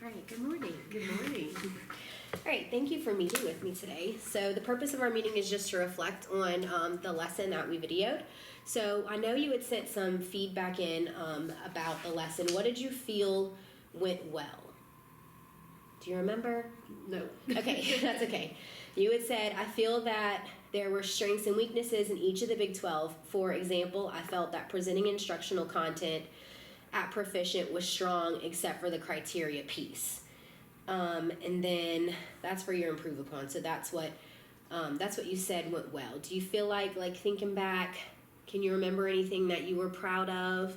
All right, good morning. Good morning. All right, thank you for meeting with me today. So the purpose of our meeting is just to reflect on the lesson that we videoed. So I know you had sent some feedback in about the lesson. What did you feel went well? Do you remember? No. Okay, that's okay. You had said, I feel that there were strengths and weaknesses in each of the Big 12. For example, I felt that presenting instructional content at Proficient was strong except for the criteria piece. And then that's for your improve upon. So that's what you said went well. Do you feel like thinking back, can you remember anything that you were proud of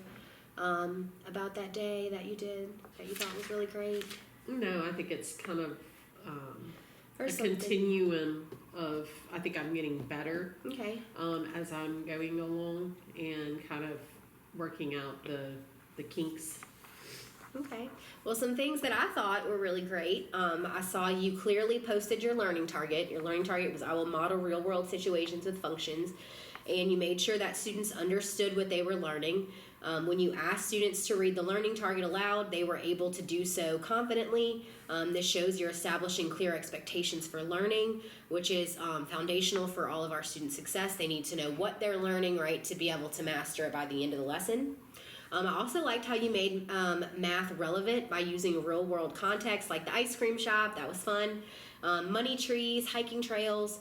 about that day that you did that you thought was really great? No, I think it's kind of Or a something. continuum of, I think I'm getting better Okay. as I'm going along and kind of working out the kinks. Okay. Well, some things that I thought were really great. I saw you clearly posted your learning target. Your learning target was I will model real world situations with functions. And you made sure that students understood what they were learning. When you asked students to read the learning target aloud, they were able to do so confidently. This shows you're establishing clear expectations for learning, which is foundational for all of our student success. They need to know what they're learning, right, to be able to master it by the end of the lesson. I also liked how you made math relevant by using real world context like the ice cream shop. That was fun. Money trees, hiking trails.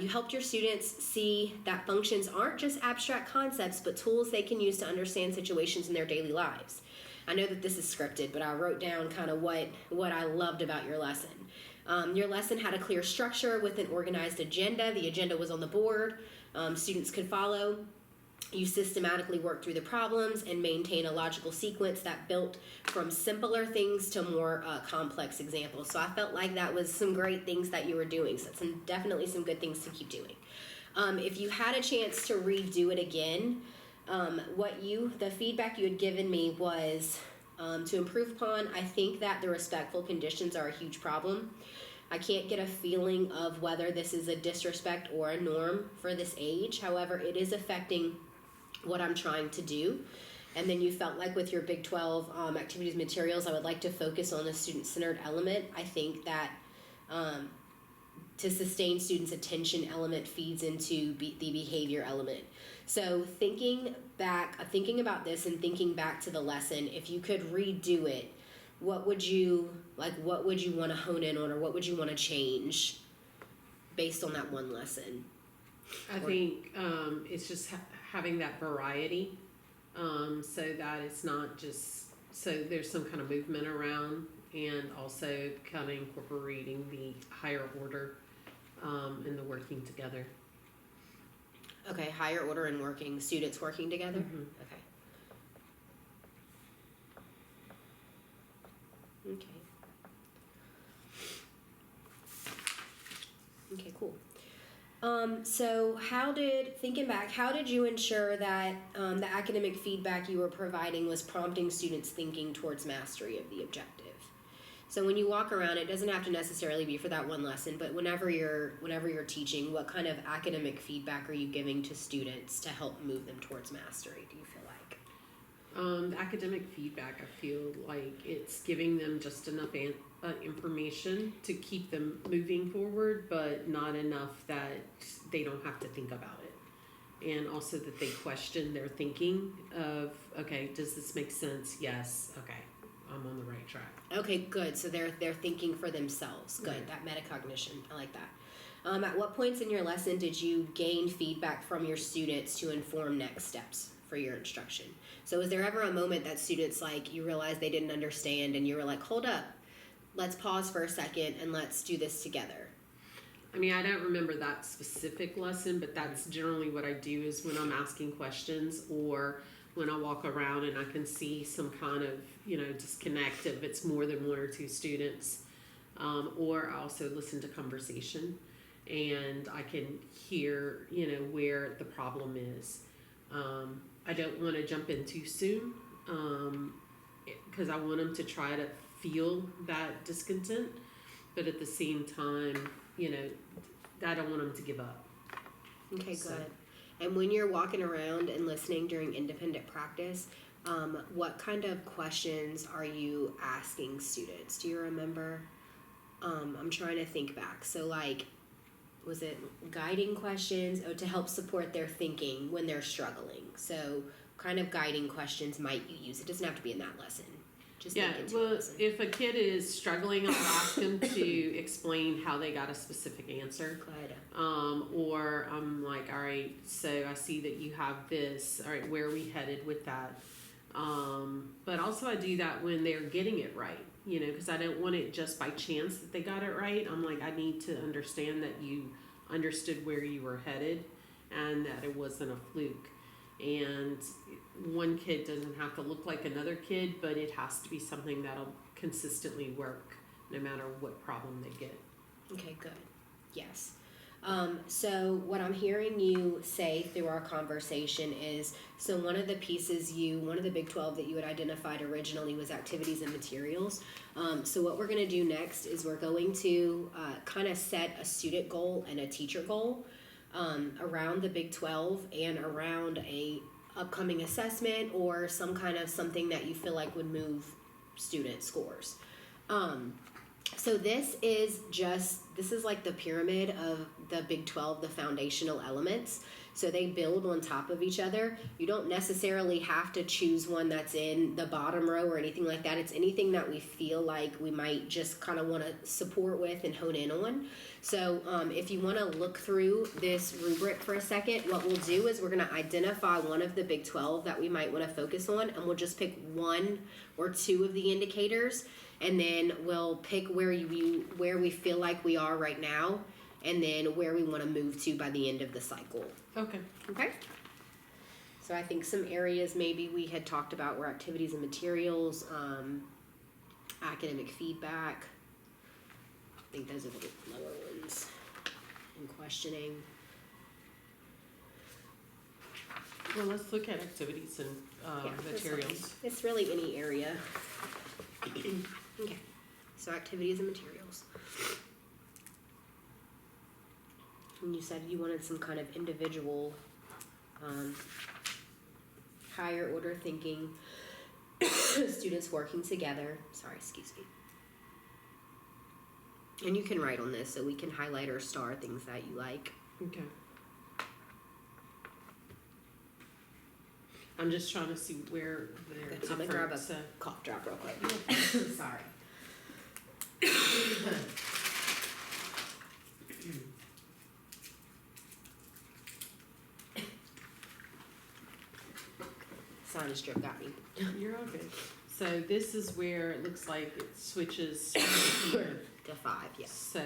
You helped your students see that functions aren't just abstract concepts, but tools they can use to understand situations in their daily lives. I know that this is scripted, but I wrote down kind of what I loved about your lesson. Your lesson had a clear structure with an organized agenda. The agenda was on the board. Students could follow. You systematically worked through the problems and maintain a logical sequence that built from simpler things to more complex examples. So I felt like that was some great things that you were doing. So definitely some good things to keep doing. If you had a chance to redo it again, the feedback you had given me was to improve upon. I think that the respectful conditions are a huge problem. I can't get a feeling of whether this is a disrespect or a norm for this age. However, it is affecting what I'm trying to do. And then you felt like with your Big 12 activities materials, I would like to focus on the student-centered element. I think that to sustain students' attention element feeds into the behavior element. So thinking about this and thinking back to the lesson, if you could redo it, what would you want to hone in on, or what would you want to change based on that one lesson? I think it's just having that variety so that it's not just, so there's some kind of movement around, and also kind of incorporating the higher order and the working together. Okay, higher order and students working together? Mm-hmm. Okay. Okay, cool. So thinking back, how did you ensure that the academic feedback you were providing was prompting students' thinking towards mastery of the objective? So when you walk around, it doesn't have to necessarily be for that one lesson, but whenever you're teaching, what kind of academic feedback are you giving to students to help move them towards mastery, do you feel like? The academic feedback, I feel like it's giving them just enough information to keep them moving forward, but not enough that they don't have to think about it. And also that they question their thinking of, okay, does this make sense? Yes. Okay, I'm on the right track. Okay, good. So they're thinking for themselves. Good. Right. That metacognition. I like that. At what points in your lesson did you gain feedback from your students to inform next steps for your instruction? So was there ever a moment that students, you realized they didn't understand and you were like, hold up, let's pause for a second and let's do this together? I mean, I don't remember that specific lesson, but that's generally what I do is when I'm asking questions, or when I walk around and I can see some kind of, disconnect if it's more than one or two students, or I also listen to conversation and I can hear, where the problem is. I don't want to jump in too soon because I want them to try to feel that discontent, but at the same time, I don't want them to give up. Okay, good. And when you're walking around and listening during independent practice, what kind of questions are you asking students? Do you remember? I'm trying to think back. So, like, was it guiding questions? Oh, to help support their thinking when they're struggling. So, kind of guiding questions might you use? It doesn't have to be in that lesson. Just Yeah, think into a well, lesson. if a kid is struggling, I'll ask them to explain how they got a specific answer. Good. Or I'm like, all right, so I see that you have this. All right, where are we headed with that? But also I do that when they're getting it right, you know, because I don't want it just by chance that they got it right. I'm like, I need to understand that you understood where you were headed and that it wasn't a fluke. And one kid doesn't have to look like another kid, but it has to be something that'll consistently work no matter what problem they get. Okay, good. Yes. So what I'm hearing you say through our conversation is, so one of the Big 12 that you had identified originally was activities and materials. So what we're going to do next is we're going to kind of set a student goal and a teacher goal around the Big 12 and around a upcoming assessment or some kind of something that you feel like would move student scores. So this is like the pyramid of the Big 12, the foundational elements. So they build on top of each other. You don't necessarily have to choose one that's in the bottom row or anything like that. It's anything that we feel like we might just kind of want to support with and hone in on. So if you want to look through this rubric for a second, what we'll do is we're going to identify one of the Big 12 that we might want to focus on, and we'll just pick one or two of the indicators, and then we'll pick where we feel like we are right now, and then where we want to move to by the end of the cycle. Okay. Okay? So I think some areas maybe we had talked about were activities and materials, academic feedback. I think those are the lower ones. And questioning. Well, let's look at activities and That's materials. fine. It's really any area. Okay. So activities and materials. And you said you wanted some kind of individual, higher order thinking, students working together. Sorry, excuse me. And you can write on this so we can highlight or star things that you like. Okay. I'm just trying to see where they're Good. I'm gonna grab a different. cough drop real quick. Sorry. Sinus drip got me. You're all good. So this is where it looks like it switches here. To 5, yes. So,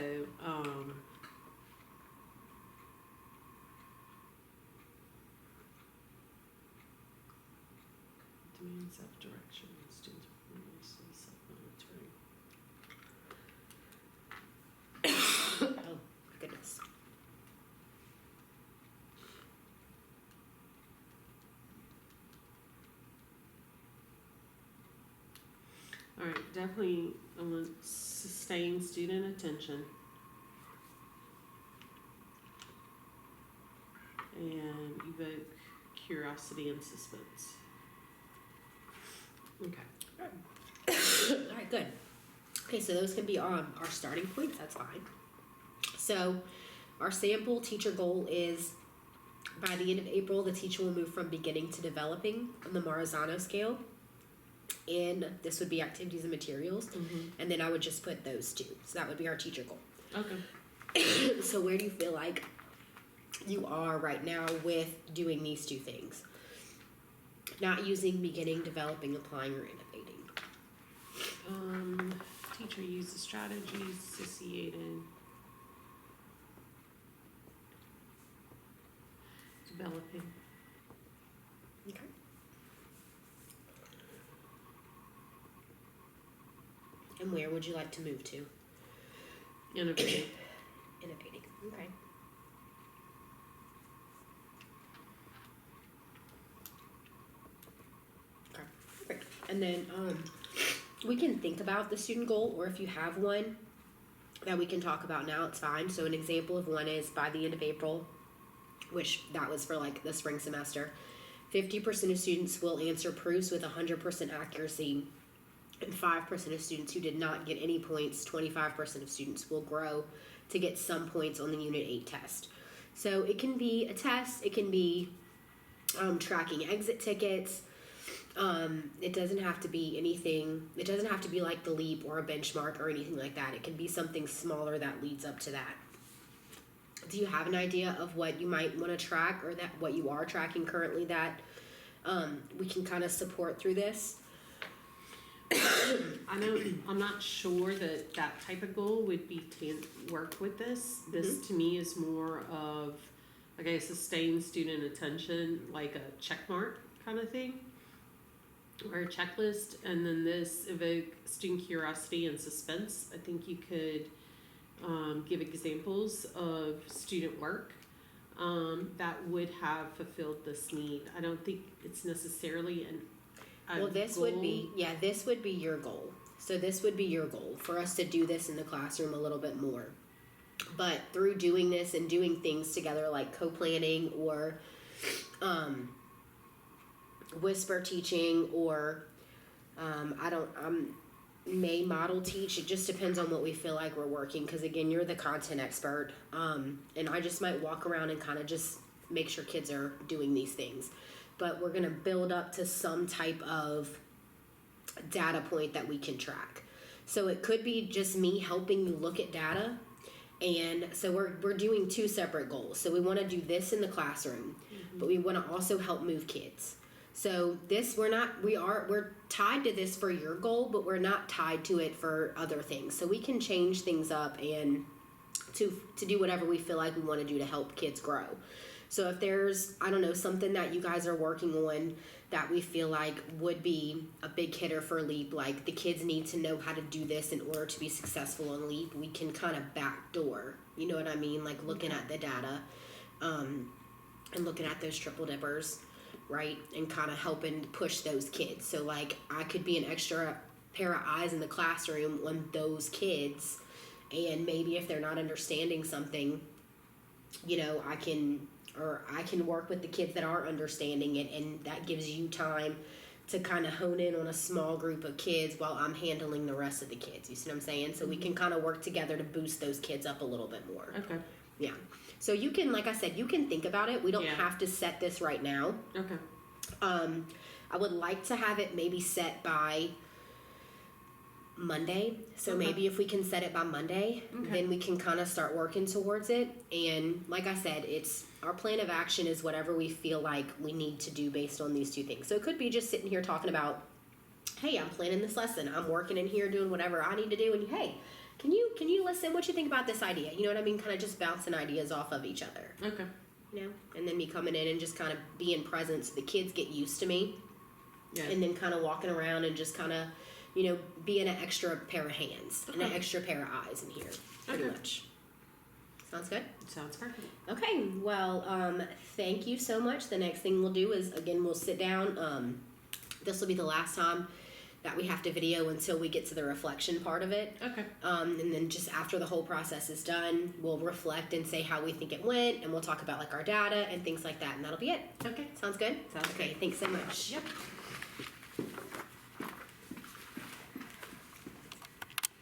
demands self-direction, students mostly self-monitoring. Oh, my goodness. All right, definitely sustain student attention. And evoke curiosity and suspense. Okay. All right, good. Okay, so those can be our starting points. That's fine. So our sample teacher goal is by the end of April, the teacher will move from beginning to developing on the Marzano scale. And this would be activities and materials. Mm-hmm. And then I would just put those two. So that would be our teacher goal. Okay. So where do you feel like you are right now with doing these two things? Not using beginning, developing, applying, or innovating. Teacher uses strategies associated. Developing. Okay. And where would you like to move to? Innovating. Innovating. Okay. Okay. Perfect. And then we can think about the student goal, or if you have one that we can talk about now, it's fine. So an example of one is by the end of April, which that was for like the spring semester. 50% of students will answer proofs with 100% accuracy, and 5% of students who did not get any points, 25% of students will grow to get some points on the Unit 8 test. So it can be a test, it can be tracking exit tickets. It doesn't have to be anything, it doesn't have to be like the LEAP or a benchmark or anything like that. It can be something smaller that leads up to that. Do you have an idea of what you might want to track, or that what you are tracking currently that we can kind of support through this? I'm not sure that type of goal would be to work with this. This to me is more of like a sustained student attention, like a check mark kind of thing, or a checklist. And then this evoke student curiosity and suspense. I think you could give examples of student work that would have fulfilled this need. I don't think it's necessarily this would be your goal. So this would be your goal, for us to do this in the classroom a little bit more. But through doing this and doing things together like co-planning or whisper teaching or may model teach, it just depends on what we feel like we're working, because again, you're the content expert, and I just might walk around and kind of just make sure kids are doing these things. But we're going to build up to some type of data point that we can track. So it could be just me helping you look at data. And so we're doing two separate goals. So we want to do this in the classroom, but we want to also help move kids. So this, we're tied to this for your goal, but we're not tied to it for other things. So we can change things up and to do whatever we feel like we want to do to help kids grow. So if there's, something that you guys are working on that we feel like would be a big hitter for LEAP, like the kids need to know how to do this in order to be successful on LEAP, we can kind of backdoor, you know what I mean? Like looking at the data and looking at those triple dippers, right? And kind of helping push those kids. So like I could be an extra pair of eyes in the classroom on those kids, and maybe if they're not understanding something, I can work with the kids that are understanding it, and that gives you time to kind of hone in on a small group of kids while I'm handling the rest of the kids. You see what I'm saying? So we can kind of work together to boost those kids up a little bit more. Okay. Yeah. So you can, like I said, you can think about it. We don't have to set this right now. Okay. I would like to have it maybe set by Monday. So maybe if we can set it by Monday, then we can kind of start working towards it. And like I said, it's our plan of action is whatever we feel like we need to do based on these two things. So it could be just sitting here talking about, hey, I'm planning this lesson. I'm working in here doing whatever I need to do. And hey, can you listen? What you think about this idea? You know what I mean? Kind of just bouncing ideas off of each other. Okay. And then me coming in and just kind of being present so the kids get used to me. Yeah. And then kind of walking around and just kind of, being an extra pair of hands and an extra pair of eyes in here, pretty much. Sounds good? Sounds perfect. Okay, well, thank you so much. The next thing we'll do is, again, we'll sit down. This will be the last time that we have to video until we get to the reflection part of it. Okay. And then just after the whole process is done, we'll reflect and say how we think it went, and we'll talk about like our data and things like that, and that'll be it. Okay. Sounds good? Sounds okay, good. thanks so much. Yep.